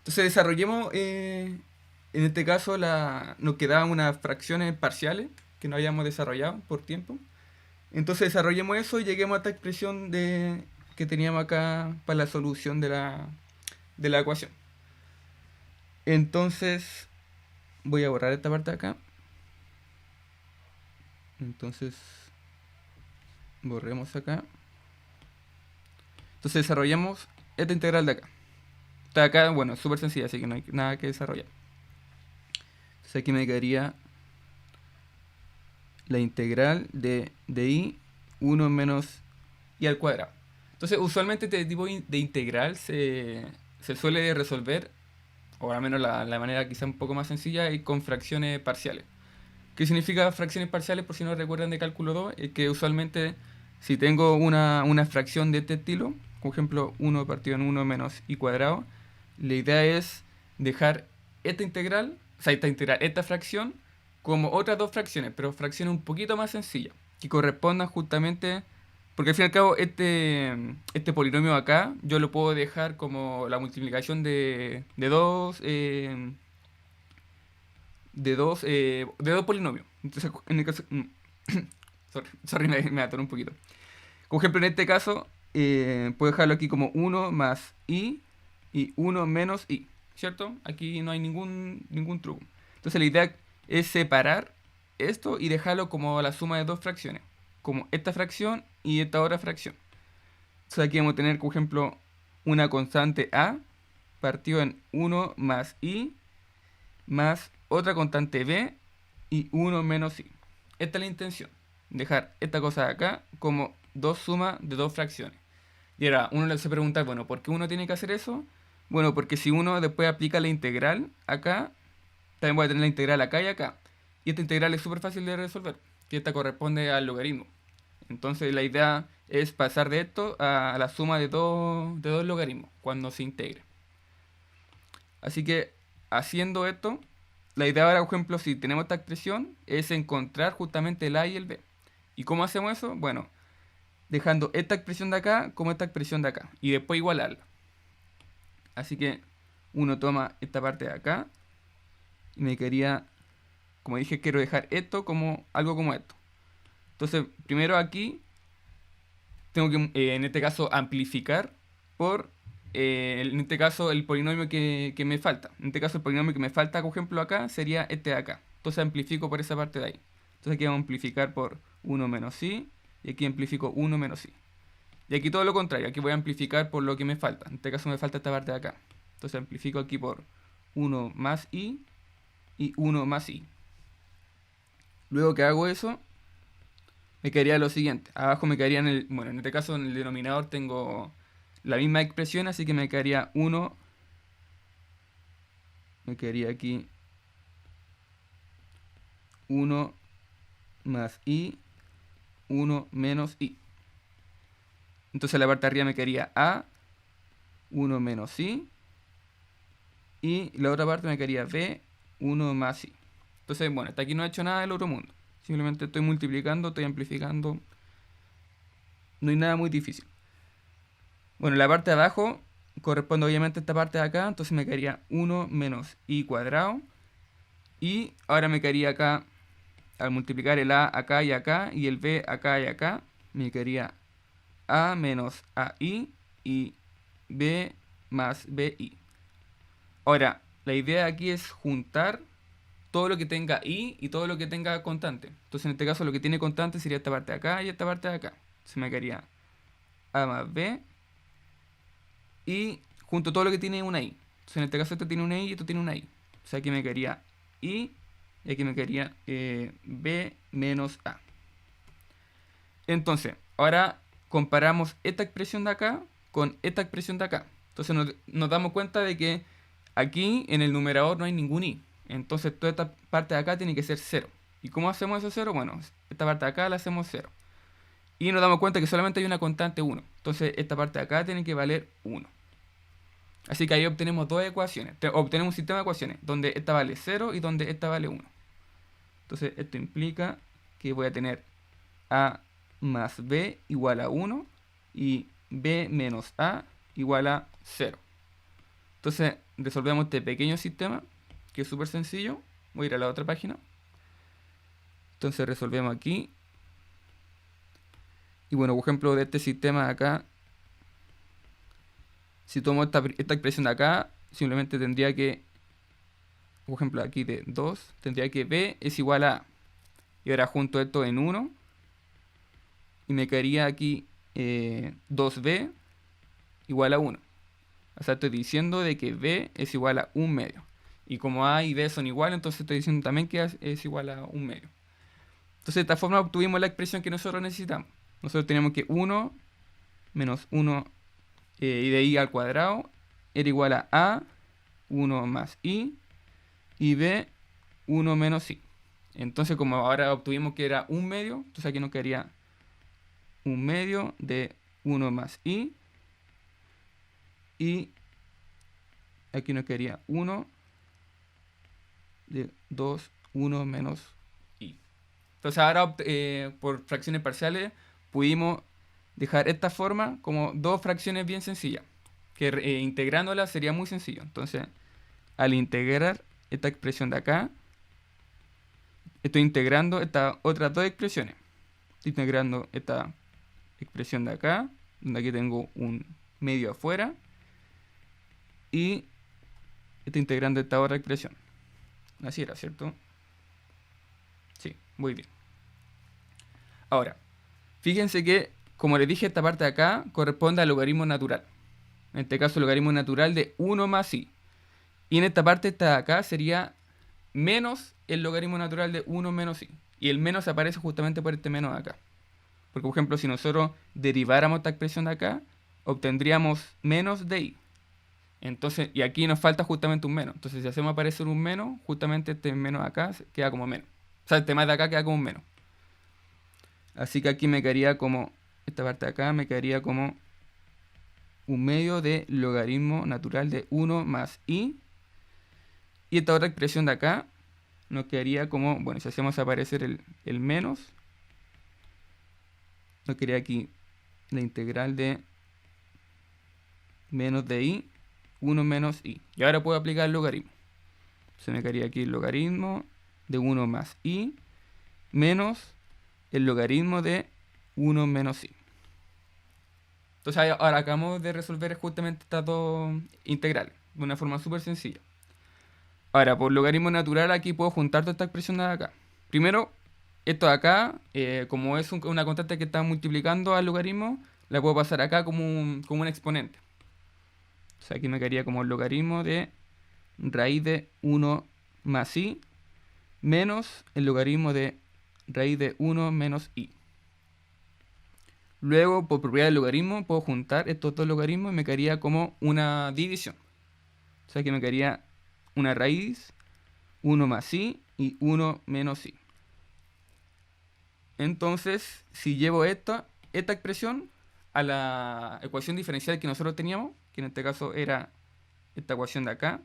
Entonces desarrollemos, en este caso nos quedaban unas fracciones parciales que no habíamos desarrollado por tiempo. Entonces desarrollemos eso y lleguemos a esta expresión que teníamos acá para la solución de la ecuación. Entonces voy a borrar esta parte de acá. Entonces borremos acá. Entonces desarrollamos esta integral de acá. Esta de acá, bueno, es súper sencilla, así que no hay nada que desarrollar. Entonces aquí me quedaría la integral de i 1 menos i al cuadrado. Entonces usualmente este tipo de integral se suele resolver, o al menos la manera quizá un poco más sencilla, es con fracciones parciales. ¿Qué significa fracciones parciales? Por si no recuerdan de cálculo 2, es que usualmente si tengo una fracción de este estilo, por ejemplo 1 partido en 1 menos i cuadrado, la idea es dejar esta integral, o sea, esta fracción, como otras dos fracciones, pero fracciones un poquito más sencillas, que correspondan justamente, porque al fin y al cabo este polinomio acá, yo lo puedo dejar como la multiplicación de dos polinomios. Entonces, en el caso, sorry, me atoré un poquito. Por ejemplo, en este caso, puedo dejarlo aquí como 1 más i y 1 menos i, ¿cierto? Aquí no hay ningún truco. Entonces la idea es separar esto y dejarlo como la suma de dos fracciones, como esta fracción y esta otra fracción. Entonces aquí vamos a tener, por ejemplo, una constante a partido en 1 más i más otra constante b y 1 menos i. Esta es la intención, dejar esta cosa de acá como dos sumas de dos fracciones. Y ahora uno se pregunta, bueno, ¿por qué uno tiene que hacer eso? Bueno, porque si uno después aplica la integral acá, también voy a tener la integral acá y acá. Y esta integral es súper fácil de resolver, que esta corresponde al logaritmo. Entonces la idea es pasar de esto a la suma de dos logaritmos cuando se integre. Así que haciendo esto, la idea ahora, por ejemplo, si tenemos esta expresión, es encontrar justamente el a y el b. ¿Y cómo hacemos eso? Bueno, dejando esta expresión de acá como esta expresión de acá. Y después igualarla. Así que uno toma esta parte de acá. Y me quería, como dije, quiero dejar esto como algo como esto. Entonces, primero aquí tengo que, en este caso, amplificar por, en este caso, el polinomio que me falta. En este caso, el polinomio que me falta, por ejemplo, acá, sería este de acá. Entonces amplifico por esa parte de ahí. Entonces aquí vamos a amplificar por 1 menos i. Y aquí amplifico 1 menos i. Y aquí todo lo contrario. Aquí voy a amplificar por lo que me falta. En este caso me falta esta parte de acá. Entonces amplifico aquí por 1 más i y 1 más i. Luego que hago eso, me quedaría lo siguiente. Abajo me quedaría bueno, en este caso en el denominador tengo la misma expresión, así que me quedaría 1, me quedaría aquí 1 más i, 1 menos i. Entonces la parte de arriba me quedaría a, 1 menos i, y la otra parte me quedaría b, 1 más i. Entonces, bueno, hasta aquí no he hecho nada del otro mundo. Simplemente estoy multiplicando, estoy amplificando. No hay nada muy difícil. Bueno, la parte de abajo corresponde obviamente a esta parte de acá. Entonces me quedaría 1 menos i cuadrado. Y ahora me quedaría acá, al multiplicar el a acá y acá, y el b acá y acá, me quedaría a menos ai y b más bi. Ahora, la idea aquí es juntar todo lo que tenga i y todo lo que tenga constante. Entonces en este caso lo que tiene constante sería esta parte de acá y esta parte de acá. Se me quedaría a más b y junto todo lo que tiene una i. Entonces en este caso esto tiene una i y esto tiene una i. O sea aquí me quedaría i y aquí me quedaría b menos a. Entonces, ahora comparamos esta expresión de acá con esta expresión de acá. Entonces nos damos cuenta de que aquí en el numerador no hay ningún i. Entonces toda esta parte de acá tiene que ser 0. ¿Y cómo hacemos eso 0? Bueno, esta parte de acá la hacemos 0. Y nos damos cuenta que solamente hay una constante 1. Entonces esta parte de acá tiene que valer 1. Así que ahí obtenemos dos ecuaciones. Obtenemos un sistema de ecuaciones donde esta vale 0 y donde esta vale 1. Entonces esto implica que voy a tener a más b igual a 1 y b menos a igual a 0. Entonces resolvemos este pequeño sistema, que es súper sencillo. Voy a ir a la otra página. Entonces resolvemos aquí. Y bueno, por ejemplo, de este sistema de acá, si tomo esta expresión de acá, simplemente tendría que, por ejemplo, aquí de 2, tendría que b es igual a A. Y ahora junto esto en 1. Y me quedaría aquí 2b igual a 1. O sea, estoy diciendo de que b es igual a 1/2. Y como a y b son iguales, entonces estoy diciendo también que es igual a 1/2. Entonces de esta forma obtuvimos la expresión que nosotros necesitamos. Nosotros tenemos que 1 menos 1 y de i al cuadrado era igual a 1 más i, y b 1 menos i. Entonces como ahora obtuvimos que era 1/2, entonces aquí nos quedaría 1/2 de 1 más i, y aquí nos quedaría 1 de 2, 1 menos i. Entonces ahora por fracciones parciales pudimos dejar esta forma como dos fracciones bien sencillas, que integrándolas sería muy sencillo. Entonces al integrar esta expresión de acá, estoy integrando estas otras dos expresiones. Estoy integrando esta expresión de acá, donde aquí tengo un medio afuera, y estoy integrando esta otra expresión. Así era, ¿cierto? Sí, muy bien. Ahora, fíjense que, como les dije, esta parte de acá corresponde al logaritmo natural. En este caso, el logaritmo natural de 1 más i. Y en esta parte, esta de acá, sería menos el logaritmo natural de 1 menos i. Y el menos aparece justamente por este menos de acá. Porque, por ejemplo, si nosotros deriváramos esta expresión de acá, obtendríamos menos de i. Entonces, y aquí nos falta justamente un menos. Entonces, si hacemos aparecer un menos, justamente este menos de acá queda como menos. O sea, este más de acá queda como un menos. Así que aquí me quedaría como, esta parte de acá me quedaría como 1/2 de logaritmo natural de 1 más i. Y esta otra expresión de acá nos quedaría como, bueno, si hacemos aparecer el menos, nos quedaría aquí la integral de menos de i, 1 menos i. Y ahora puedo aplicar el logaritmo. Se me quedaría aquí el logaritmo de 1 más i menos el logaritmo de 1 menos i. Entonces ahora acabamos de resolver justamente estas dos integrales de una forma súper sencilla. Ahora, por logaritmo natural aquí puedo juntar toda esta expresión de acá. Primero, esto de acá, como es una constante que está multiplicando al logaritmo, la puedo pasar acá como un exponente. O sea, aquí me quedaría como el logaritmo de raíz de 1 más i menos el logaritmo de raíz de 1 menos i. Luego, por propiedad del logaritmo, puedo juntar estos dos logaritmos y me quedaría como una división. O sea, que me quedaría una raíz, 1 más i y 1 menos i. Entonces, si llevo esta expresión a la ecuación diferencial que nosotros teníamos, que en este caso era esta ecuación de acá,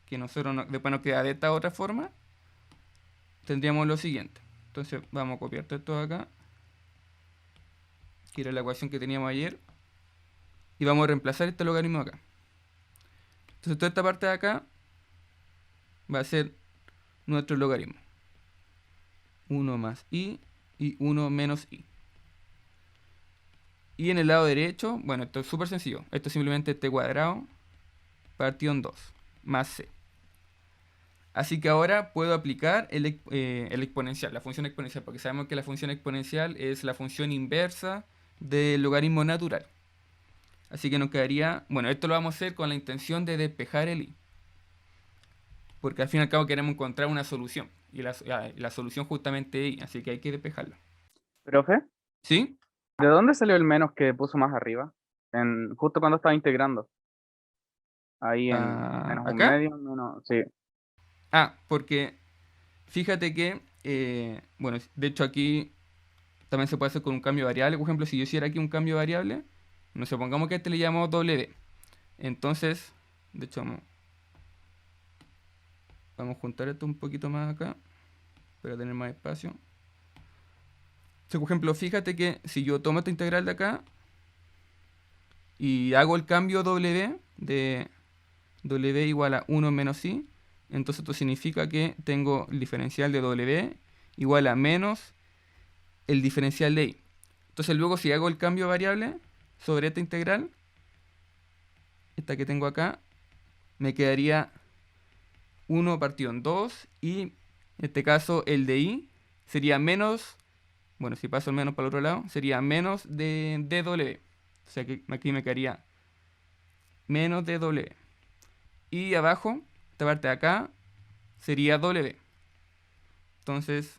que después nos queda de esta otra forma, tendríamos lo siguiente. Entonces vamos a copiar todo esto de acá, que era la ecuación que teníamos ayer, y vamos a reemplazar este logaritmo acá. Entonces toda esta parte de acá va a ser nuestro logaritmo. 1 más i y 1 menos i. Y en el lado derecho, bueno, esto es súper sencillo. Esto es simplemente t cuadrado partido en 2, más c. Así que ahora puedo aplicar el exponencial, la función exponencial, porque sabemos que la función exponencial es la función inversa del logaritmo natural. Así que nos quedaría, bueno, esto lo vamos a hacer con la intención de despejar el i. Porque al fin y al cabo queremos encontrar una solución. Y la solución justamente es i, así que hay que despejarla. Profe, ¿Sí? ¿de dónde salió el menos que puso más arriba? Justo cuando estaba integrando. Ahí en Ah, menos un ¿acá? medio, menos. Sí. Ah, porque fíjate que, bueno, de hecho aquí también se puede hacer con un cambio de variable. Por ejemplo, si yo hiciera aquí un cambio de variable, no sé, pongamos que a este le llamamos w. Entonces, de hecho, vamos a juntar esto un poquito más acá para tener más espacio. Entonces, por ejemplo, fíjate que si yo tomo esta integral de acá y hago el cambio w W igual a 1 menos I. Entonces esto significa que tengo el diferencial de W igual a menos el diferencial de I. Entonces luego si hago el cambio de variable sobre esta integral, esta que tengo acá, me quedaría 1 partido en 2 y en este caso el de I sería menos, bueno, si paso el menos para el otro lado, sería menos de dw. O sea que aquí me quedaría menos de w. Y abajo, esta parte de acá, sería w. Entonces,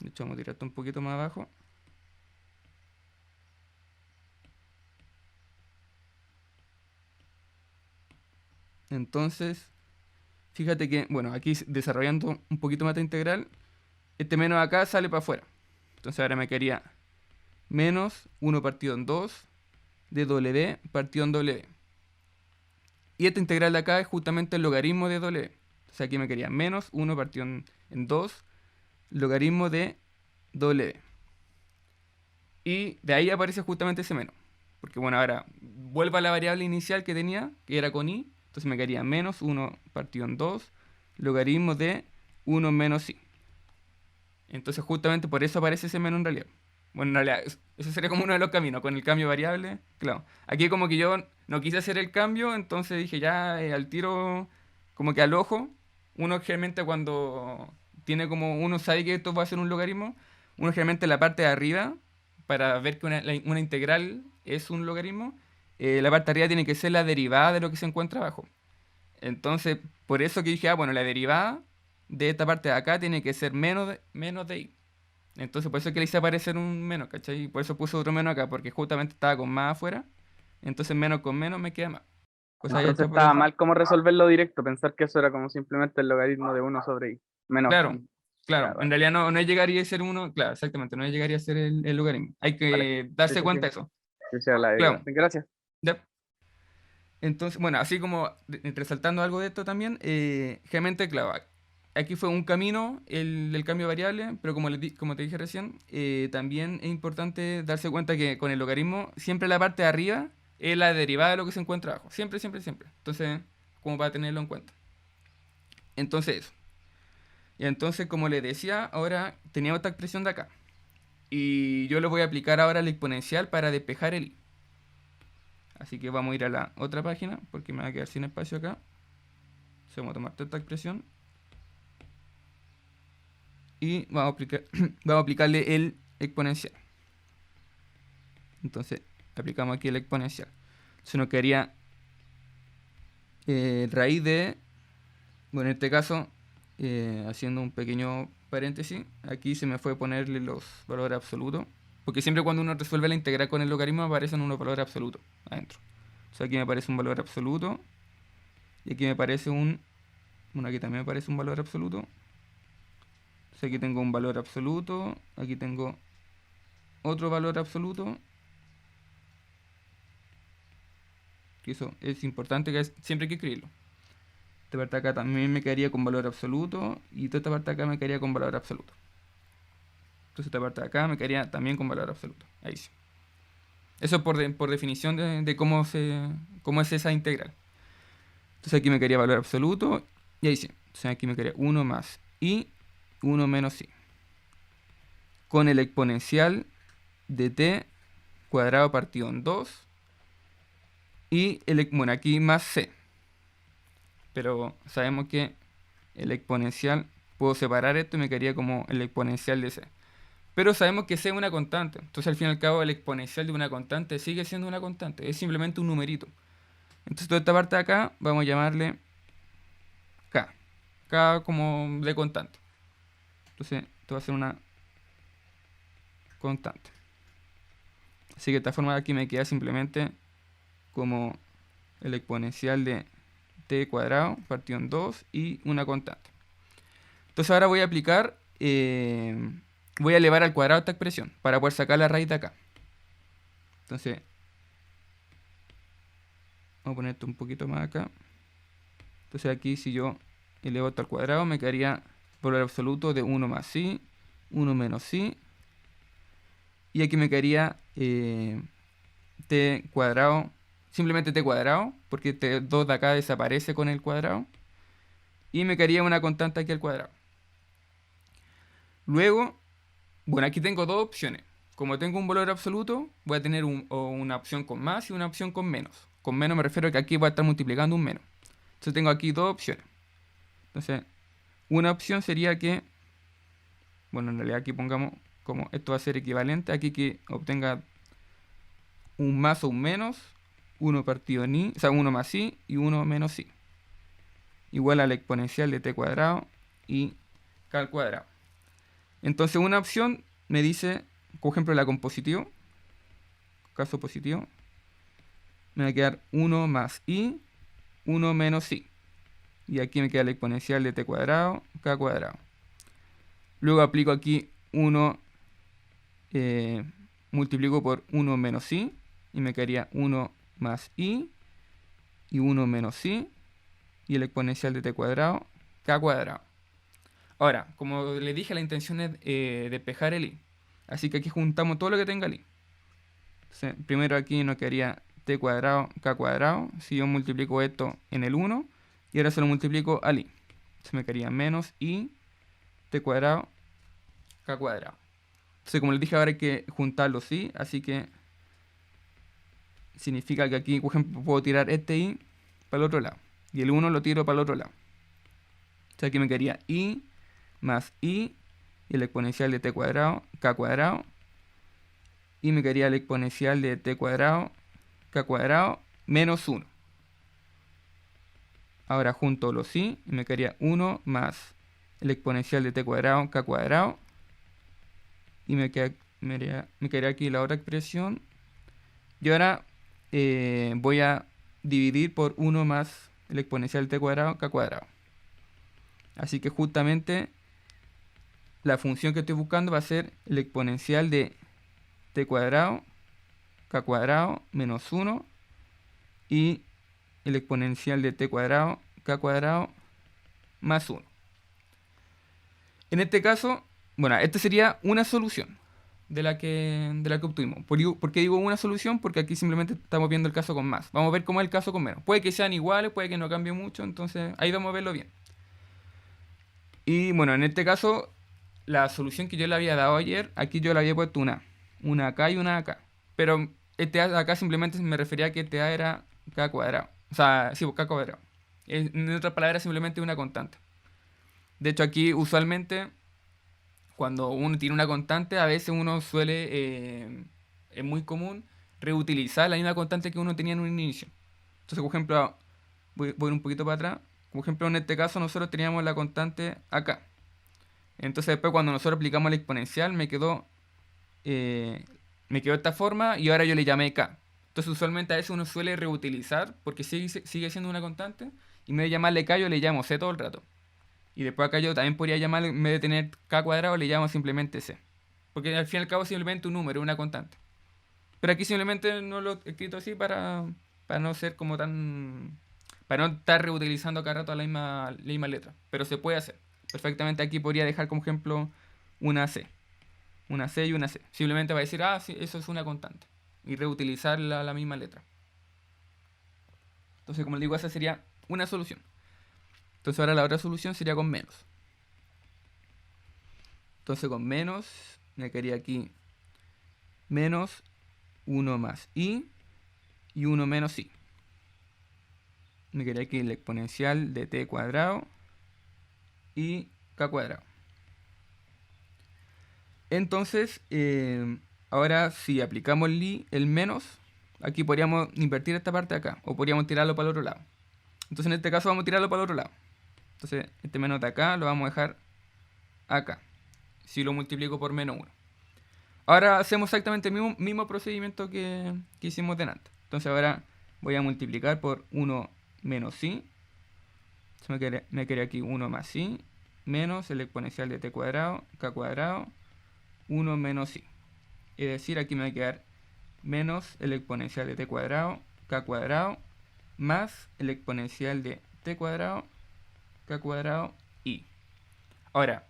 de hecho vamos a tirar esto un poquito más abajo. Entonces, fíjate que, bueno, aquí desarrollando un poquito más de integral, este menos acá sale para afuera. Entonces ahora me quedaría menos 1 partido en 2 de w partido en w. Y esta integral de acá es justamente el logaritmo de w. O sea, aquí me quedaría menos 1 partido en 2 logaritmo de w. Y de ahí aparece justamente ese menos. Porque bueno, ahora vuelvo a la variable inicial que tenía, que era con i. Entonces me quedaría menos 1 partido en 2 logaritmo de 1 menos i. Entonces justamente por eso aparece ese menos en realidad. Bueno, en realidad, ese sería como uno de los caminos, con el cambio de variable. Claro, aquí como que yo no quise hacer el cambio, entonces dije ya al tiro, como que al ojo, uno generalmente cuando tiene como, uno sabe que esto va a ser un logaritmo, uno generalmente la parte de arriba, para ver que una integral es un logaritmo, la parte de arriba tiene que ser la derivada de lo que se encuentra abajo. Entonces, por eso que dije, bueno, la derivada de esta parte de acá tiene que ser menos de i. Entonces, por eso es que le hice aparecer un menos, ¿cachai? Y por eso puse otro menos acá, porque justamente estaba con más afuera. Entonces, menos con menos me queda más. Cosa ya Entonces hecha por estaba eso. mal cómo resolverlo directo, pensar que eso era como simplemente el logaritmo de 1 sobre i, menos Claro, i. Ya, claro. En vale, realidad no llegaría a ser uno, claro, exactamente, no llegaría a ser el logaritmo. Hay vale. que Sí, darse sí, sí. cuenta de eso. Sí, sí, la derivada. Claro, Gracias. ya. Entonces, bueno, así como resaltando algo de esto también, generalmente, claro, aquí fue un camino el cambio de variable, pero como te dije recién, también es importante darse cuenta que con el logaritmo siempre la parte de arriba es la derivada de lo que se encuentra abajo. Siempre, siempre, siempre. Entonces, como para tenerlo en cuenta. Entonces, eso. Y entonces, como les decía, ahora tenía esta expresión de acá. Y yo le voy a aplicar ahora la exponencial para despejar el i. Así que vamos a ir a la otra página, porque me va a quedar sin espacio acá. Vamos a tomar toda esta expresión y vamos a vamos a aplicarle el exponencial. Entonces, aplicamos aquí el exponencial. Se nos quedaría raíz de, bueno, en este caso, haciendo un pequeño paréntesis, aquí se me fue a ponerle los valores absolutos, porque siempre cuando uno resuelve la integral con el logaritmo aparecen unos valores absolutos adentro. Entonces aquí me aparece un valor absoluto y aquí me aparece bueno, aquí también me aparece un valor absoluto. Entonces aquí tengo un valor absoluto, aquí tengo otro valor absoluto. Que eso es importante, que siempre hay que escribirlo. Esta parte de acá también me quedaría con valor absoluto y toda esta parte de acá me quedaría con valor absoluto. Entonces esta parte de acá me quedaría también con valor absoluto. Ahí sí. Eso por definición de cómo es esa integral. Entonces aquí me quedaría valor absoluto y ahí sí. Entonces aquí me quedaría 1 más i, 1 menos i. Con el exponencial de t cuadrado partido en 2 y bueno, aquí más c. Pero sabemos que el exponencial, puedo separar esto y me quedaría como el exponencial de c. Pero sabemos que c es una constante. Entonces al fin y al cabo el exponencial de una constante sigue siendo una constante. Es simplemente un numerito. Entonces toda esta parte de acá vamos a llamarle k. K como de constante. Entonces esto va a ser una constante. Así que de esta forma aquí me queda simplemente como el exponencial de t cuadrado partido en 2 y una constante. Entonces ahora voy a aplicar, voy a elevar al cuadrado esta expresión para poder sacar la raíz de acá. Entonces, vamos a poner esto un poquito más acá. Entonces aquí si yo elevo esto al cuadrado me quedaría valor absoluto de 1 más i, 1 menos i. Y aquí me quedaría t cuadrado simplemente t cuadrado, porque este 2 de acá desaparece con el cuadrado. Y me quedaría una constante aquí al cuadrado. Luego, bueno, aquí tengo dos opciones. Como tengo un valor absoluto, voy a tener una opción con más y una opción con menos. Con menos me refiero a que aquí voy a estar multiplicando un menos. Entonces tengo aquí dos opciones. Entonces, una opción sería que, bueno, en realidad aquí pongamos como esto va a ser equivalente. Aquí que obtenga un más o un menos, 1 partido en i, o sea, 1 más i y 1 menos i. Igual a la exponencial de t cuadrado y k al cuadrado. Entonces una opción me dice, por ejemplo, la con positivo, caso positivo, me va a quedar 1 más i, 1 menos i. Y aquí me queda la exponencial de t cuadrado, k cuadrado. Luego aplico aquí 1, multiplico por 1 menos i, y me quedaría 1 más i, y 1 menos i, y el exponencial de t cuadrado, k cuadrado. Ahora, como les dije, la intención es despejar el i. Así que aquí juntamos todo lo que tenga el i. Entonces, primero aquí nos quedaría t cuadrado, k cuadrado. Si yo multiplico esto en el 1, y ahora se lo multiplico al i. Se me quedaría menos i, t cuadrado, k cuadrado. Entonces, como les dije, ahora hay que juntar los i. Así que significa que aquí, por ejemplo, puedo tirar este i para el otro lado. Y el 1 lo tiro para el otro lado. O sea, aquí me quedaría i más i y el exponencial de t cuadrado, k cuadrado. Y me quedaría el exponencial de t cuadrado, k cuadrado, menos 1. Ahora junto los i y me quedaría 1 más el exponencial de t cuadrado, k cuadrado. Y me quedaría aquí la otra expresión. Y ahora voy a dividir por 1 más el exponencial de t cuadrado, k cuadrado. Así que justamente la función que estoy buscando va a ser el exponencial de t cuadrado, k cuadrado, menos 1. Y el exponencial de t cuadrado, k cuadrado, más 1. En este caso, bueno, esta sería una solución de la que obtuvimos. ¿Por qué digo una solución? Porque aquí simplemente estamos viendo el caso con más. Vamos a ver cómo es el caso con menos. Puede que sean iguales, puede que no cambie mucho, entonces ahí vamos a verlo bien. Y bueno, en este caso, la solución que yo le había dado ayer, aquí yo le había puesto una acá y una acá. Pero este A acá simplemente me refería a que este A era k cuadrado. O sea, sí, pues k cuadrado. En otras palabras, simplemente una constante. De hecho, aquí usualmente, cuando uno tiene una constante, a veces uno suele, es muy común, reutilizar la misma constante que uno tenía en un inicio. Entonces, por ejemplo, voy un poquito para atrás. Por ejemplo, en este caso nosotros teníamos la constante acá. Entonces después cuando nosotros aplicamos el exponencial me quedó esta forma y ahora yo le llamé k. Entonces usualmente a veces uno suele reutilizar porque sigue siendo una constante y en vez de llamarle k yo le llamo c todo el rato. Y después acá yo también podría llamar, en vez de tener k cuadrado le llamo simplemente c. Porque al fin y al cabo es simplemente un número, una constante. Pero aquí simplemente no lo he escrito así para no ser como tan... Para no estar reutilizando cada rato la misma letra. Pero se puede hacer. Perfectamente aquí podría dejar como ejemplo una C. Una C y una C. Simplemente va a decir, ah, sí, eso es una constante. Y reutilizar la misma letra. Entonces, como les digo, esa sería una solución. Entonces ahora la otra solución sería con menos. Entonces con menos, me quedaría aquí menos 1 más i y 1 menos i. Me quedaría aquí el exponencial de t cuadrado y k cuadrado. Entonces, ahora si aplicamos el menos, aquí podríamos invertir esta parte de acá, o podríamos tirarlo para el otro lado. Entonces en este caso vamos a tirarlo para el otro lado. Entonces este menos de acá lo vamos a dejar acá, si lo multiplico por menos 1. Ahora hacemos exactamente el mismo procedimiento que hicimos delante. Entonces ahora voy a multiplicar por 1 menos i. Me queda aquí 1 más i, menos el exponencial de t cuadrado, k cuadrado, 1 menos i. Es decir, aquí me va a quedar menos el exponencial de t cuadrado, k cuadrado, más el exponencial de t cuadrado, k cuadrado, i. Ahora,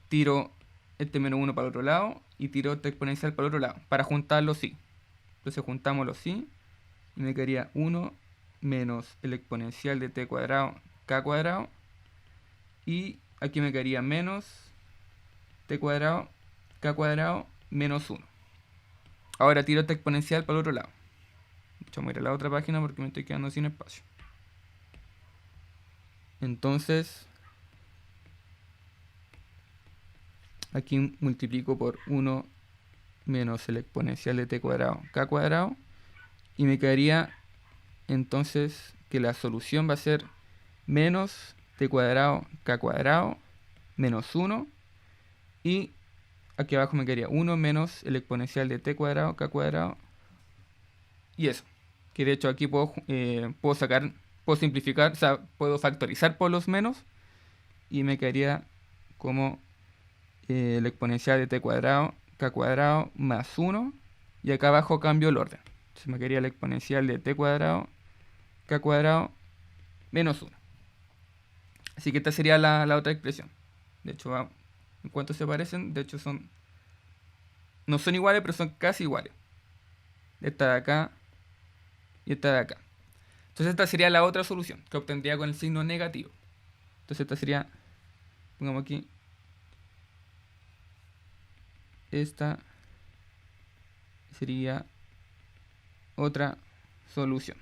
tiro este menos 1 para el otro lado y tiro este exponencial para el otro lado, para juntar los i. Entonces juntamos los i y me quedaría 1 menos el exponencial de t cuadrado k cuadrado, y aquí me quedaría menos t cuadrado k cuadrado menos 1. Ahora tiro esta exponencial para el otro lado. De hecho, voy a ir a la otra página porque me estoy quedando sin espacio. Entonces, aquí multiplico por 1 menos el exponencial de t cuadrado k cuadrado, y me quedaría entonces que la solución va a ser menos t cuadrado k cuadrado menos 1, y aquí abajo me quedaría 1 menos el exponencial de t cuadrado k cuadrado, y eso. Que de hecho aquí puedo simplificar, o sea, puedo factorizar por los menos, y me quedaría como el exponencial de t cuadrado k cuadrado más 1, y acá abajo cambio el orden. Entonces me quedaría el exponencial de t cuadrado k cuadrado menos 1. Así que esta sería la otra expresión. De hecho, en cuanto se parecen, de hecho no son iguales, pero son casi iguales. Esta de acá y esta de acá. Entonces esta sería la otra solución, que obtendría con el signo negativo. Entonces esta sería, pongamos aquí, esta sería otra solución.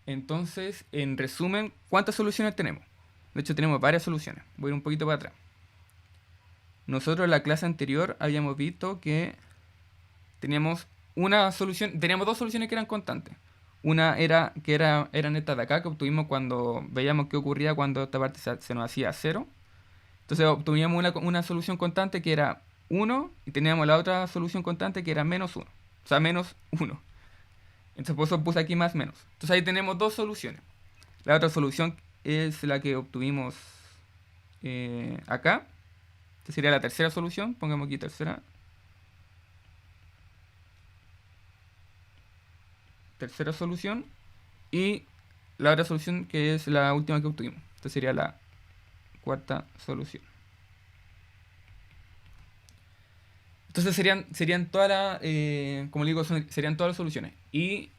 Entonces, en resumen, ¿cuántas soluciones tenemos? De hecho, tenemos varias soluciones. Voy a ir un poquito para atrás. Nosotros en la clase anterior habíamos visto que teníamos dos soluciones que eran constantes. Una eran estas de acá, que obtuvimos cuando veíamos qué ocurría cuando esta parte se nos hacía 0. Entonces obtuvimos una solución constante que era 1, y teníamos la otra solución constante que era menos 1. O sea, menos 1. Entonces por eso puse aquí más menos. Entonces ahí tenemos dos soluciones. La otra solución es la que obtuvimos acá. Esta sería la tercera solución. Pongamos aquí tercera solución. Y la otra solución que es la última que obtuvimos. Esta sería la cuarta solución. Entonces serían todas las, como digo, serían todas las soluciones. Y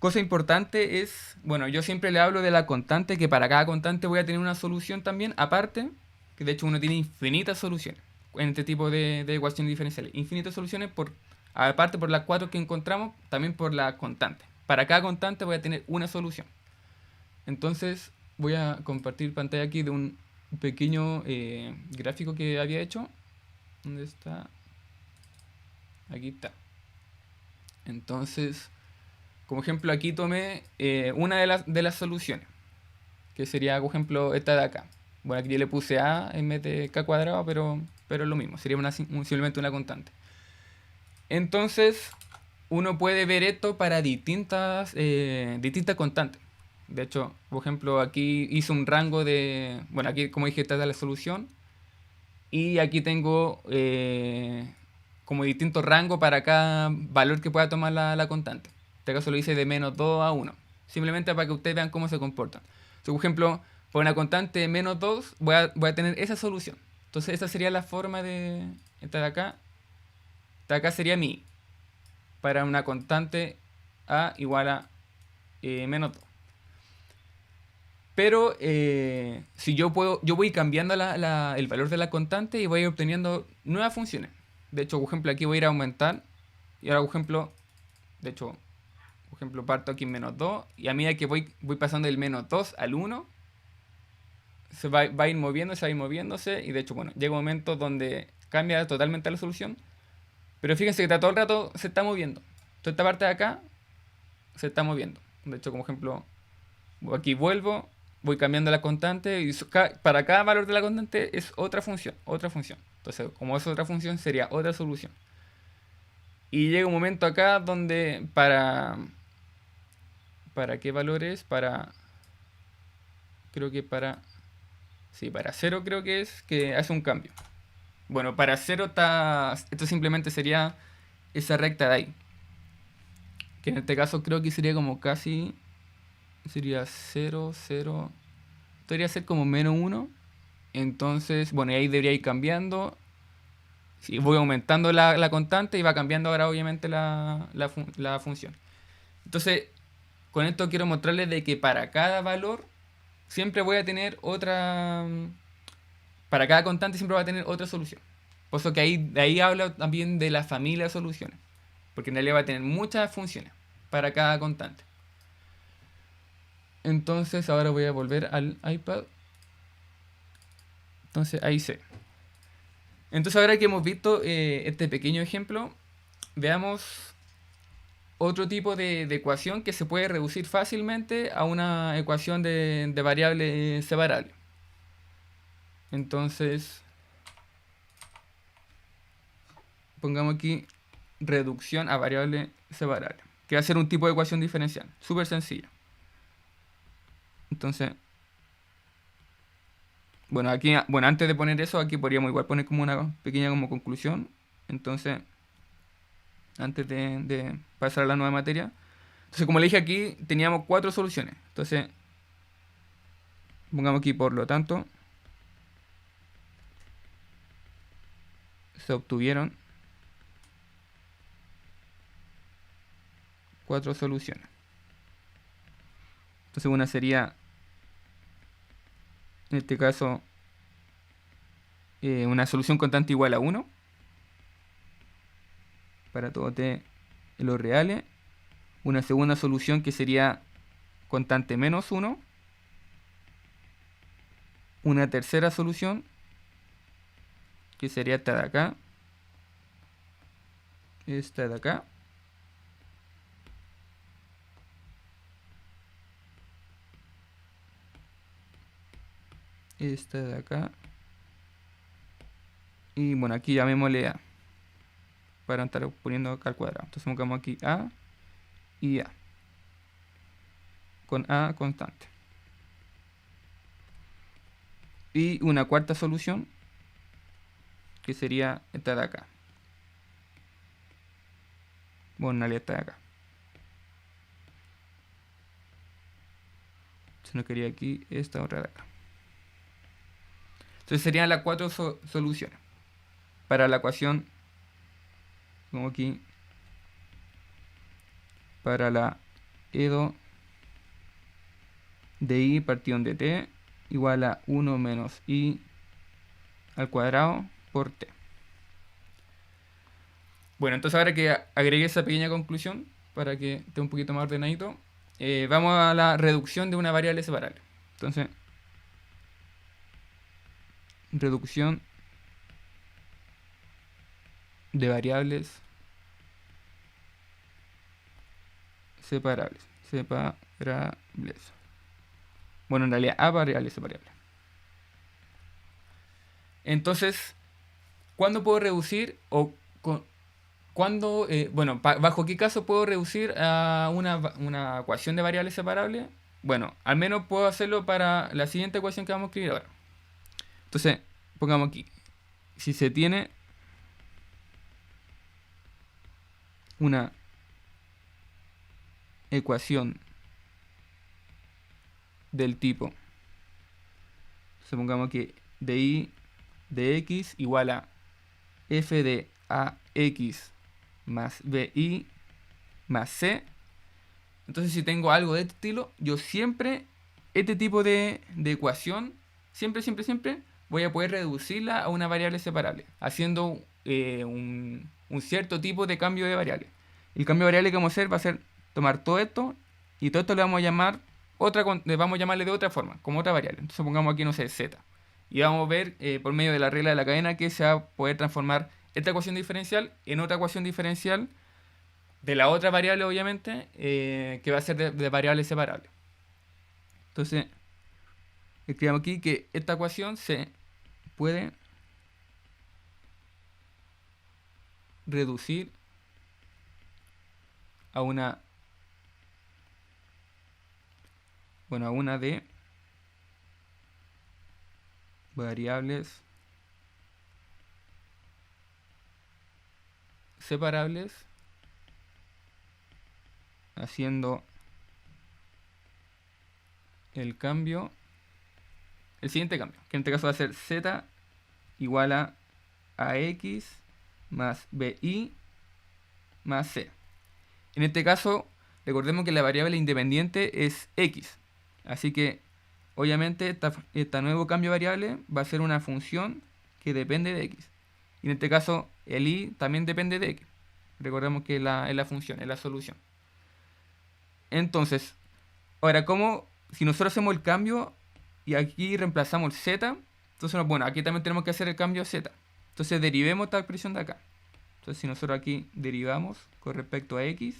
cosa importante es, bueno, yo siempre le hablo de la constante, que para cada constante voy a tener una solución también, aparte, que de hecho uno tiene infinitas soluciones en este tipo de ecuaciones diferenciales. Infinitas soluciones, aparte por las 4 que encontramos, también por la constante. Para cada constante voy a tener una solución. Entonces voy a compartir pantalla aquí de un pequeño gráfico que había hecho. ¿Dónde está? Aquí está. Entonces, como ejemplo, aquí tomé una de las soluciones, que sería, por ejemplo, esta de acá. Bueno, aquí yo le puse a en vez de k cuadrado, pero es lo mismo, sería simplemente una constante. Entonces, uno puede ver esto para distintas constantes. De hecho, por ejemplo, aquí hice un rango de... Bueno, aquí, como dije, esta es la solución. Y aquí tengo como distintos rangos para cada valor que pueda tomar la constante. En este caso lo hice de menos 2 a 1. Simplemente para que ustedes vean cómo se comportan. Por ejemplo, por una constante de menos 2 voy a tener esa solución. Entonces esa sería la forma de... Esta de acá. Esta de acá sería mi. Para una constante a igual a menos 2. Pero si yo voy cambiando el valor de la constante y voy obteniendo nuevas funciones. De hecho, por ejemplo, aquí voy a ir a aumentar. Y ahora, por ejemplo, parto aquí en menos 2. Y a medida que voy pasando del menos 2 al 1, se va a ir moviéndose. Y de hecho, bueno, llega un momento donde cambia totalmente la solución. Pero fíjense que todo el rato se está moviendo. Toda esta parte de acá se está moviendo. De hecho, como ejemplo, aquí vuelvo. Voy cambiando la constante y para cada valor de la constante es otra función. Entonces, como es otra función, sería otra solución. Y llega un momento acá donde ¿para qué valores? Creo que para 0 creo que es, que hace un cambio. Bueno, para 0 esto simplemente sería esa recta de ahí. Que en este caso creo que sería como casi... Sería 0, 0... Debería ser como menos 1. Entonces, bueno, y ahí debería ir cambiando. Si voy aumentando la constante y va cambiando ahora obviamente la función. Entonces, con esto quiero mostrarles de que para cada valor siempre voy a tener otra... Para cada constante siempre va a tener otra solución. Por eso que de ahí hablo también de la familia de soluciones. Porque en realidad va a tener muchas funciones para cada constante. Entonces ahora voy a volver al iPad. Entonces ahí sé. Entonces ahora que hemos visto este pequeño ejemplo, veamos otro tipo de ecuación que se puede reducir fácilmente a una ecuación de variable separable. Entonces, pongamos aquí reducción a variable separable, que va a ser un tipo de ecuación diferencial, súper sencilla. Entonces, bueno, aquí, bueno, antes de poner eso, aquí podríamos igual poner como una pequeña como conclusión. Entonces, antes de pasar a la nueva materia. Entonces, como le dije aquí, teníamos 4 soluciones. Entonces, pongamos aquí por lo tanto, se obtuvieron 4 soluciones. Entonces, una sería, en este caso, una solución constante igual a 1 para todo t en los reales. Una segunda solución que sería constante menos 1. Una tercera solución que sería esta de acá. Esta de acá. Esta de acá. Y bueno, aquí llamémosle A. Para estar poniendo acá al cuadrado. Entonces pongamos aquí A y A. Con A constante. Y una cuarta solución que sería esta de acá. Bueno, en realidad esta de acá. Se nos quería aquí esta otra de acá. Entonces serían las 4 soluciones para la ecuación, como aquí, para la EDO de I partido de T igual a 1 menos I al cuadrado por T. Bueno, entonces ahora que agregué esa pequeña conclusión, para que esté un poquito más ordenadito, vamos a la reducción de una variable separable. Entonces, reducción de variables separables. Bueno, en realidad a variables separables. Entonces, ¿cuándo puedo reducir o cuándo, bueno, bajo qué caso puedo reducir a una ecuación de variables separables? Bueno, al menos puedo hacerlo para la siguiente ecuación que vamos a escribir ahora. Entonces, pongamos aquí, si se tiene una ecuación del tipo, supongamos que de y de x igual a f de ax más bi más c. Entonces, si tengo algo de este estilo, yo siempre, este tipo de ecuación, siempre voy a poder reducirla a una variable separable, haciendo un cierto tipo de cambio de variable. El cambio de variable que vamos a hacer va a ser tomar todo esto y todo esto le vamos a llamar le vamos a llamarle de otra forma, como otra variable. Entonces pongamos aquí, no sé, z. Y vamos a ver por medio de la regla de la cadena que se va a poder transformar esta ecuación diferencial en otra ecuación diferencial de la otra variable, obviamente, que va a ser de variable separable. Entonces, escribamos aquí que esta ecuación se puede reducir a una, bueno, a una de variables separables haciendo el cambio, el siguiente cambio, que en este caso va a ser z igual a x más bi más c. En este caso, recordemos que la variable independiente es x. Así que, obviamente, este nuevo cambio de variable va a ser una función que depende de x. Y en este caso, el y también depende de x. Recordemos que es la función, es la solución. Entonces, ahora, si nosotros hacemos el cambio y aquí reemplazamos el z, entonces, bueno, aquí también tenemos que hacer el cambio z. Entonces, derivemos esta expresión de acá. Entonces, si nosotros aquí derivamos con respecto a x,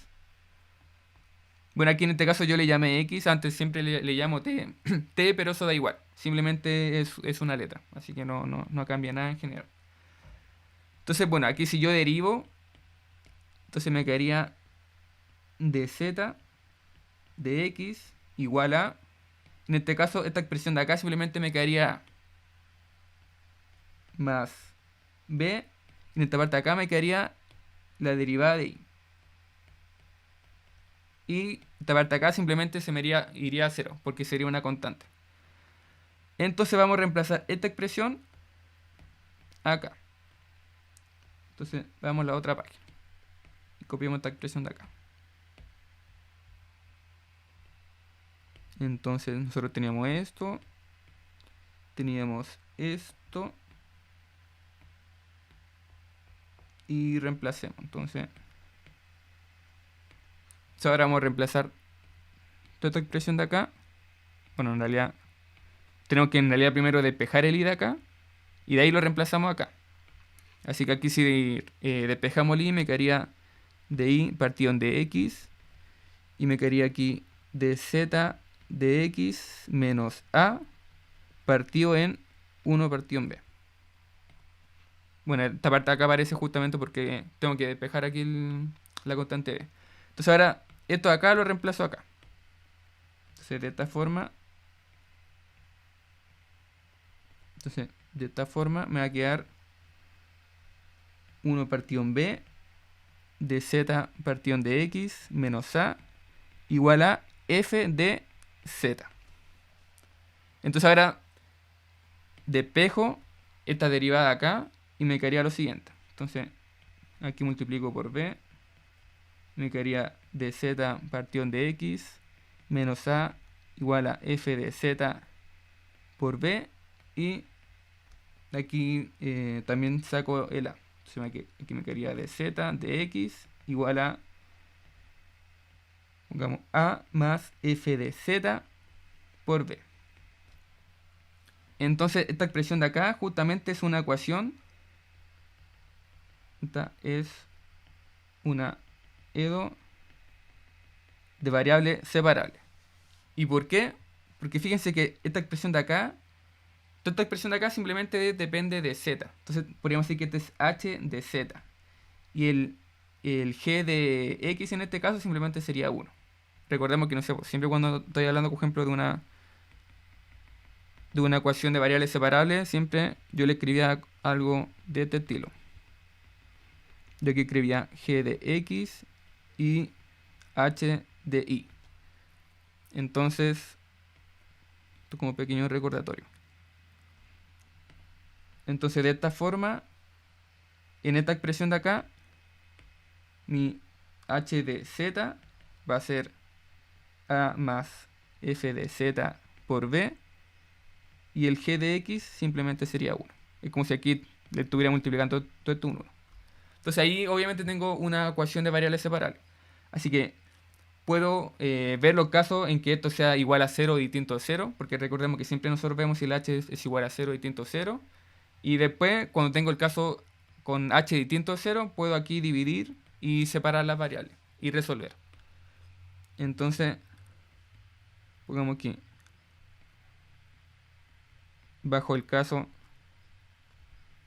bueno, aquí en este caso yo le llamé x, antes siempre le llamo t, t, pero eso da igual. Simplemente es una letra, así que no cambia nada en general. Entonces, bueno, aquí si yo derivo, entonces me quedaría dz de x igual a, en este caso, esta expresión de acá simplemente me quedaría más b, en esta parte de acá me quedaría la derivada de y. Y esta parte de acá simplemente iría a 0, porque sería una constante. Entonces vamos a reemplazar esta expresión acá. Entonces vamos a la otra página. Y copiamos esta expresión de acá. Entonces nosotros teníamos esto. Teníamos esto. Y reemplacemos. Entonces ahora vamos a reemplazar toda esta expresión de acá. Bueno, en realidad tenemos que primero despejar el i de acá. Y de ahí lo reemplazamos acá. Así que aquí si despejamos el i me quedaría de i partido en dx. Y me quedaría aquí de z de x menos a partido en 1 partido en b. Bueno, esta parte de acá aparece justamente porque tengo que despejar aquí la constante b. Entonces ahora esto de acá lo reemplazo acá. Entonces de esta forma me va a quedar 1 partido en b de z partido en dx menos a igual a f de z. Entonces ahora despejo esta derivada acá y me quedaría lo siguiente. Entonces aquí multiplico por b, me quedaría de z partido en dx menos a igual a f de z por b, y aquí también saco el a. Entonces aquí me quedaría de z de x igual a, pongamos, a más f de z por b. Entonces esta expresión de acá justamente es una ecuación. Esta es una EDO de variable separable. ¿Y por qué? Porque fíjense que esta expresión de acá, toda esta expresión de acá simplemente depende de z. Entonces podríamos decir que este es h de z. Y el g de x en este caso simplemente sería 1. Recordemos que, no sé, siempre cuando estoy hablando, por ejemplo, de una ecuación de variables separables, siempre yo le escribía algo de este estilo. Yo aquí escribía g de x y h de y. Entonces, esto como pequeño recordatorio. Entonces, de esta forma, en esta expresión de acá, mi h de z va a ser a más f de z por b, y el g de x simplemente sería 1. Es como si aquí le estuviera multiplicando todo esto 1. Entonces ahí obviamente tengo una ecuación de variables separables. Así que puedo ver los casos en que esto sea igual a 0 o distinto a 0, porque recordemos que siempre nosotros vemos si el h es igual a 0 o distinto a 0. Y después, cuando tengo el caso con h distinto a 0, puedo aquí dividir y separar las variables y resolver. Entonces, pongamos aquí, bajo el caso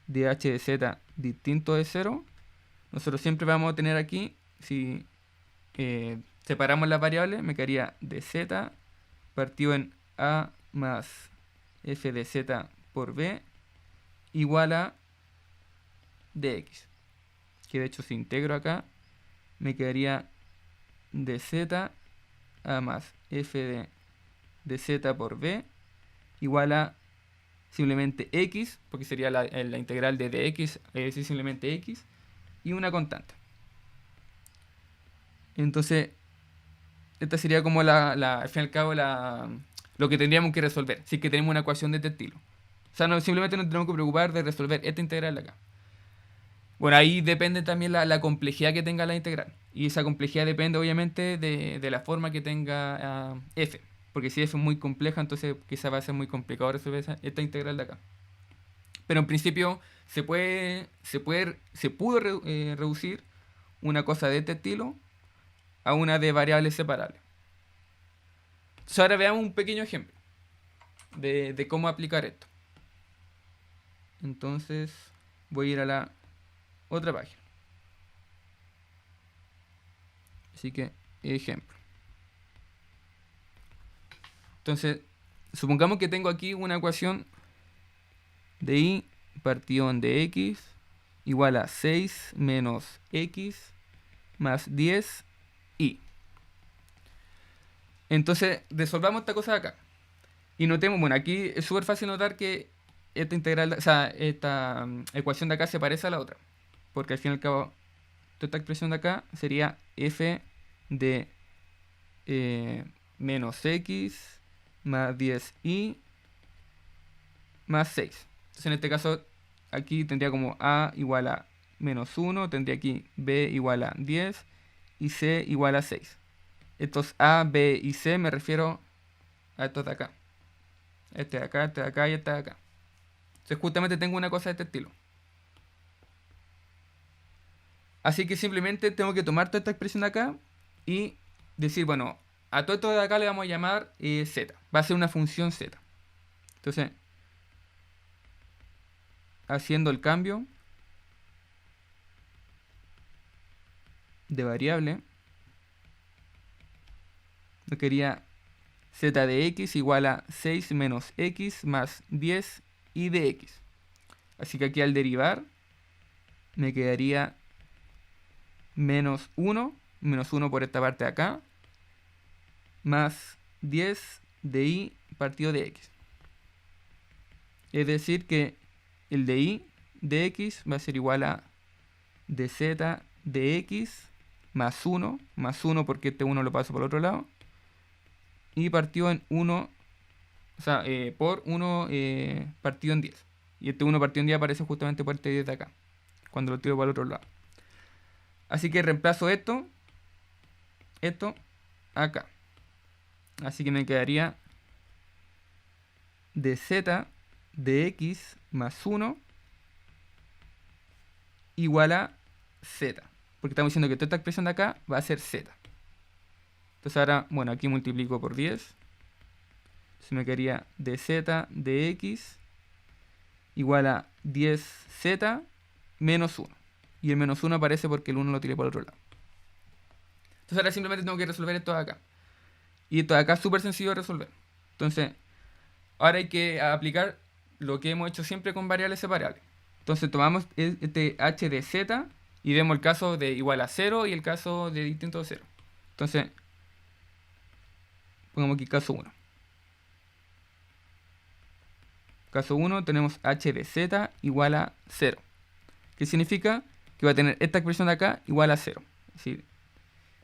de h de z distinto de 0, nosotros siempre vamos a tener aquí, si separamos las variables, me quedaría de z partido en a más f de z por b igual a dx. Que de hecho si integro acá, me quedaría de z a más f de z por b igual a simplemente x, porque sería la integral de dx, es decir, simplemente x, y una constante. Entonces, esta sería como al fin y al cabo lo que tendríamos que resolver, si es que tenemos una ecuación de este estilo. O sea, simplemente nos tenemos que preocupar de resolver esta integral de acá. Bueno, ahí depende también la complejidad que tenga la integral. Y esa complejidad depende obviamente de la forma que tenga f. Porque si f es muy compleja, entonces quizá va a ser muy complicado resolver esta integral de acá. Pero en principio se pudo reducir una cosa de este estilo a una de variables separables. Entonces ahora veamos un pequeño ejemplo de cómo aplicar esto. Entonces voy a ir a la otra página. Así que, ejemplo. Entonces, supongamos que tengo aquí una ecuación de y partido en de x igual a 6 menos x más 10y. Entonces, resolvamos esta cosa de acá. Y notemos, bueno, aquí es súper fácil notar que esta integral, o sea, esta ecuación de acá se parece a la otra. Porque al fin y al cabo, toda esta expresión de acá sería f de menos x más 10y más 6. Entonces en este caso aquí tendría como a igual a menos 1, tendría aquí b igual a 10 y c igual a 6. Estos a, b y c me refiero a estos de acá. Este de acá, este de acá y este de acá. Entonces justamente tengo una cosa de este estilo. Así que simplemente tengo que tomar toda esta expresión de acá y decir, bueno, a todo esto de acá le vamos a llamar z. Va a ser una función z. Entonces, haciendo el cambio de variable, yo quería z de x igual a 6 menos x más 10 y de x. Así que aquí al derivar me quedaría menos 1 por esta parte de acá, más 10 de y partido de x. Es decir que el de y de x va a ser igual a dz de x más 1 porque este 1 lo paso por el otro lado, y partido en 1, o sea, por 1 partido en 10. Y este 1 partido en 10 aparece justamente por este 10 de acá, cuando lo tiro para el otro lado. Así que reemplazo esto acá. Así que me quedaría dz de x más 1 igual a z. Porque estamos diciendo que toda esta expresión de acá va a ser z. Entonces ahora, bueno, aquí multiplico por 10. Entonces me quedaría dz de x igual a 10z menos 1. Y el menos 1 aparece porque el 1 lo tiré por el otro lado. Entonces ahora simplemente tengo que resolver esto de acá. Y esto de acá es súper sencillo de resolver. Entonces, ahora hay que aplicar lo que hemos hecho siempre con variables separables. Entonces tomamos este h de z y vemos el caso de igual a 0 y el caso de distinto de 0. Entonces, pongamos aquí caso 1. Caso 1 tenemos h de z igual a 0. ¿Qué significa? Que va a tener esta expresión de acá igual a 0. Es decir,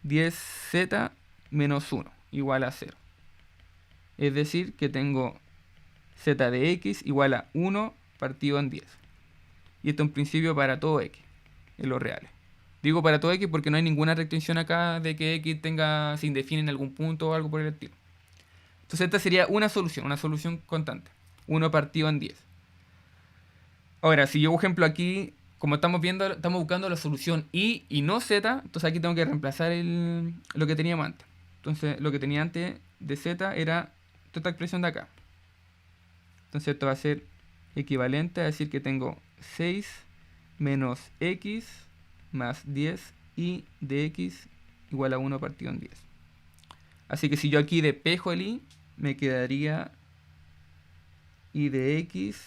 10z menos 1 igual a 0. Es decir, que tengo z de x igual a 1 partido en 10. Y esto en principio para todo x, en los reales. Digo para todo x porque no hay ninguna restricción acá de que x se indefine en algún punto o algo por el estilo. Entonces esta sería una solución constante. 1 partido en 10. Ahora, si yo, por ejemplo, aquí, como estamos viendo, estamos buscando la solución y no z, entonces aquí tengo que reemplazar lo que teníamos antes. Entonces lo que tenía antes de z era toda esta expresión de acá. Entonces esto va a ser equivalente a decir que tengo 6 menos x más 10 y de x igual a 1 partido en 10. Así que si yo aquí despejo el y, me quedaría y de x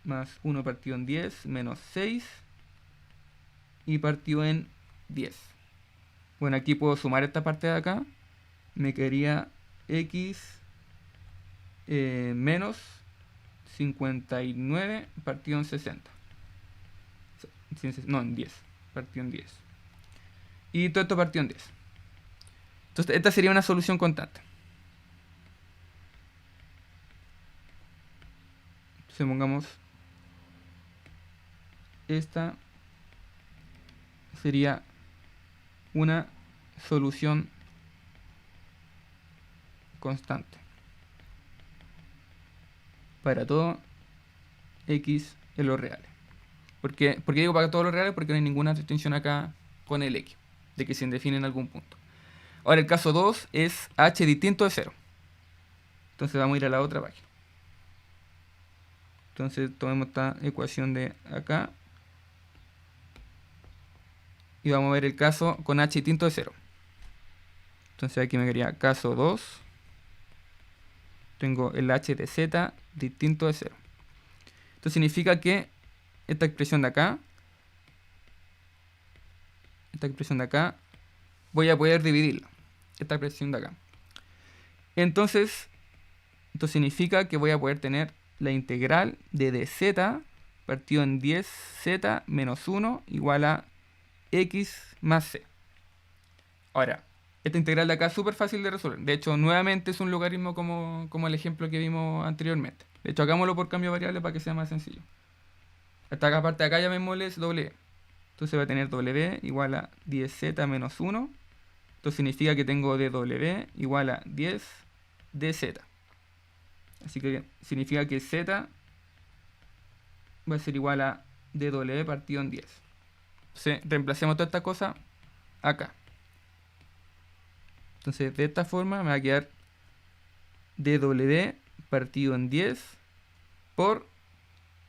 más 1 partido en 10 menos 6 y partido en 10. Bueno, aquí puedo sumar esta parte de acá. Me quedaría x menos 59 partido en 60. No, en 10. Partido en 10. Y todo esto partido en 10. Entonces, esta sería una solución constante. Entonces, pongamos. Esta sería una solución constante para todo x en los reales. ¿Por qué digo para todos los reales? Porque no hay ninguna distinción acá con el x, de que se define en algún punto. Ahora el caso 2 es h distinto de 0. Entonces vamos a ir a la otra página. Entonces tomemos esta ecuación de acá. Y vamos a ver el caso con h distinto de 0. Entonces aquí me quedaría caso 2. Tengo el h de z distinto de 0. Esto significa que esta expresión de acá, voy a poder dividirla. Esta expresión de acá. Entonces, esto significa que voy a poder tener la integral de dz partido en 10z menos 1 igual a x más c. Ahora, esta integral de acá es súper fácil de resolver. De hecho, nuevamente es un logaritmo como el ejemplo que vimos anteriormente. De hecho, hagámoslo por cambio de variable para que sea más sencillo. Esta parte de acá llamémosle w. Entonces va a tener w igual a 10z menos 1. Esto significa que tengo dw igual a 10 dz. Así que significa que z va a ser igual a dw partido en 10. Entonces reemplacemos toda esta cosa acá. Entonces de esta forma me va a quedar dw partido en 10 por...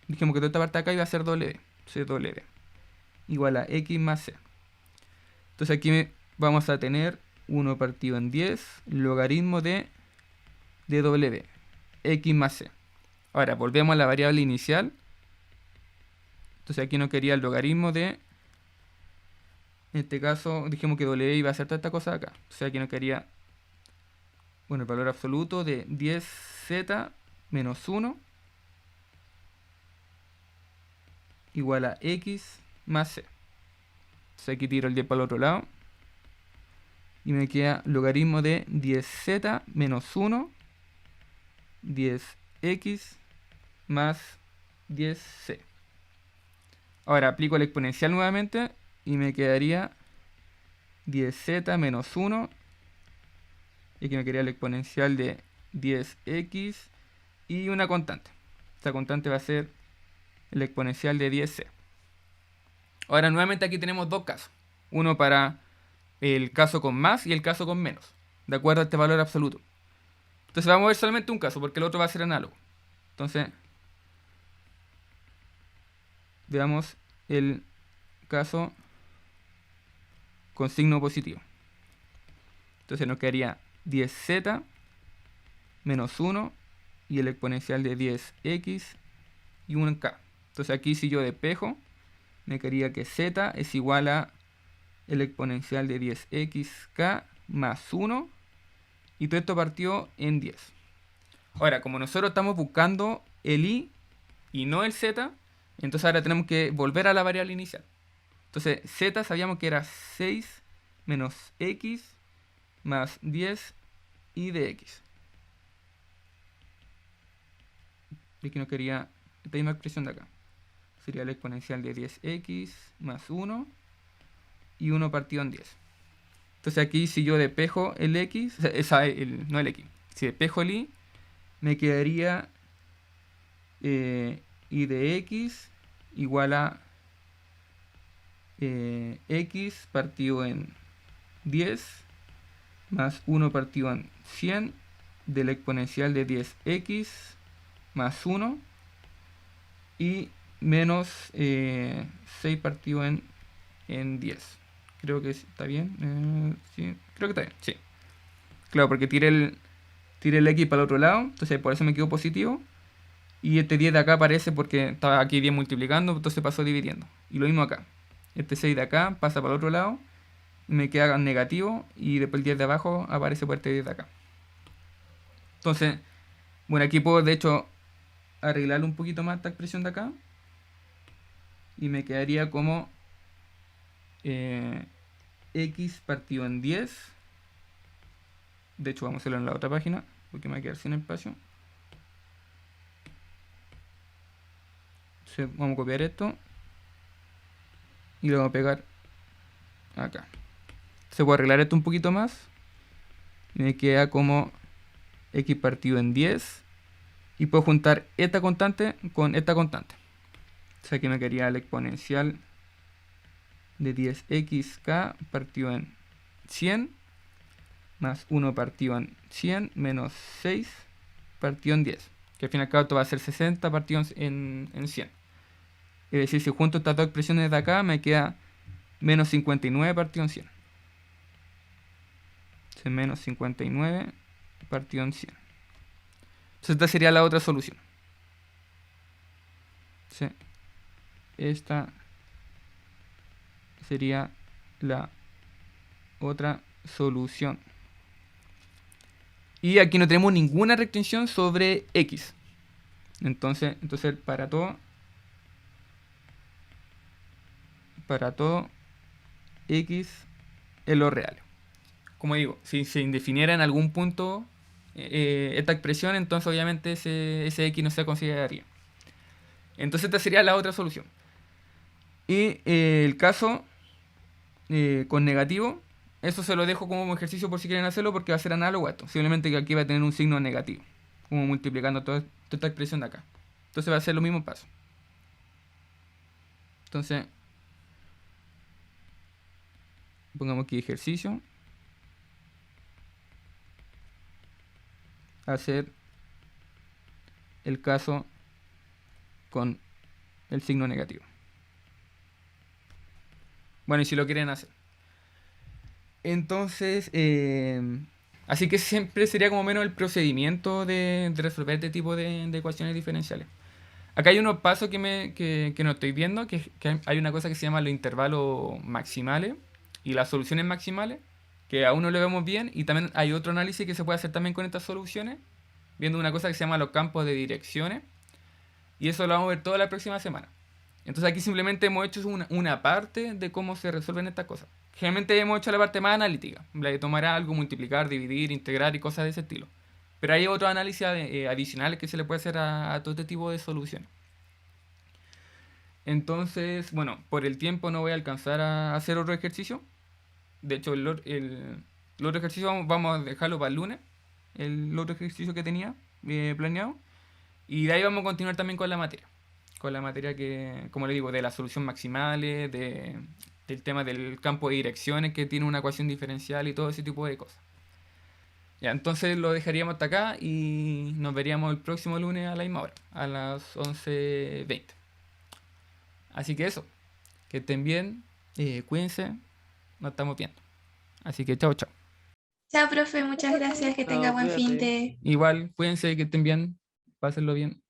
Dijimos que toda esta parte de acá iba a ser w. Entonces w igual a x más c. Entonces aquí vamos a tener 1 partido en 10 logaritmo de dw, x más c. Ahora volvemos a la variable inicial. Entonces aquí nos quería el logaritmo de... En este caso dijimos que w iba a ser toda esta cosa de acá. Entonces aquí nos quería... Bueno, el valor absoluto de 10z menos 1 igual a x más c. Entonces aquí tiro el 10 para el otro lado. Y me queda logaritmo de 10z menos 1, 10x más 10c. Ahora aplico el exponencial nuevamente y me quedaría 10z menos 1. Y aquí me quedaría el exponencial de 10x y una constante. Esta constante va a ser el exponencial de 10c. Ahora nuevamente aquí tenemos dos casos. Uno para el caso con más y el caso con menos, de acuerdo a este valor absoluto. Entonces vamos a ver solamente un caso, porque el otro va a ser análogo. Entonces, veamos el caso con signo positivo. Entonces nos quedaría 10z menos 1 y el exponencial de 10x y 1k. Entonces aquí si yo despejo, me quedaría que z es igual a el exponencial de 10xk más 1 y todo esto partió en 10. Ahora, como nosotros estamos buscando el i y no el z, entonces ahora tenemos que volver a la variable inicial. Entonces z sabíamos que era 6 menos x más 10 y de x. Y aquí nos quería esta misma expresión de acá. Sería el exponencial de 10x más 1 y 1 partido en 10. Entonces aquí si yo despejo el x, o sea, no el x, si despejo el y, me quedaría y de x igual a x partido en 10 más 1 partido en 100 del exponencial de 10x más 1 y menos 6 partido en 10. Creo que está bien. Sí, creo que está bien. Sí. Claro, porque tiré el x para el otro lado. Entonces por eso me quedó positivo. Y este 10 de acá aparece porque estaba aquí 10 multiplicando. Entonces pasó dividiendo. Y lo mismo acá. Este 6 de acá pasa para el otro lado. Y me queda negativo. Y después el 10 de abajo aparece por este 10 de acá. Entonces, bueno, aquí puedo de hecho arreglar un poquito más esta expresión de acá. y me quedaría como x partido en 10. De hecho, vamos a hacerlo en la otra página, porque me va a quedar sin espacio. Vamos a copiar esto y lo vamos a pegar acá. Se puede arreglar esto un poquito más. Me queda como x partido en 10. Y puedo juntar esta constante con esta constante. O sea que me quedaría la exponencial de 10xk partido en 100 más 1 partido en 100 menos 6 partido en 10. Que al fin y al cabo esto va a ser 60 partido en 100. Es decir, si junto estas dos expresiones de acá, me queda menos 59 partido en 100. Entonces, menos 59 partido en 100. Entonces esta sería la otra solución. ¿Sí? Esta sería la otra solución. Y aquí no tenemos ninguna restricción sobre x. Entonces para todo x es lo real. Como digo, si se indefiniera en algún punto esta expresión, entonces obviamente ese x no se consideraría. Entonces esta sería la otra solución. Y el caso con negativo, eso se lo dejo como ejercicio por si quieren hacerlo, porque va a ser análogo a esto. Simplemente que aquí va a tener un signo negativo, como multiplicando toda esta expresión de acá. Entonces va a ser lo mismo paso. Entonces, pongamos aquí ejercicio. Hacer el caso con el signo negativo. Bueno, y si lo quieren hacer. Entonces, así que siempre sería como menos el procedimiento de resolver este tipo de ecuaciones diferenciales. Acá hay unos pasos que no estoy viendo, que hay una cosa que se llama los intervalos maximales y las soluciones maximales, que aún no lo vemos bien, y también hay otro análisis que se puede hacer también con estas soluciones, viendo una cosa que se llama los campos de direcciones, y eso lo vamos a ver toda la próxima semana. Entonces aquí simplemente hemos hecho una parte de cómo se resuelven estas cosas. Generalmente hemos hecho la parte más analítica, la de tomar algo, multiplicar, dividir, integrar y cosas de ese estilo. Pero hay otros análisis adicionales que se le puede hacer a todo este tipo de soluciones. Entonces, bueno, por el tiempo no voy a alcanzar a hacer otro ejercicio. De hecho, el otro ejercicio vamos a dejarlo para el lunes. El otro ejercicio que tenía planeado. Y de ahí vamos a continuar también con la materia. Con la materia que, como le digo, de la solución maximales, del tema del campo de direcciones que tiene una ecuación diferencial y todo ese tipo de cosas. Ya, entonces lo dejaríamos hasta acá y nos veríamos el próximo lunes a la misma hora, a las 11:20. Así que eso, que estén bien, cuídense, nos estamos viendo. Así que chao, chao. Chao, profe, muchas gracias, que tenga Chao, buen fin cuídate. de... Igual, cuídense, que estén bien, pásenlo bien.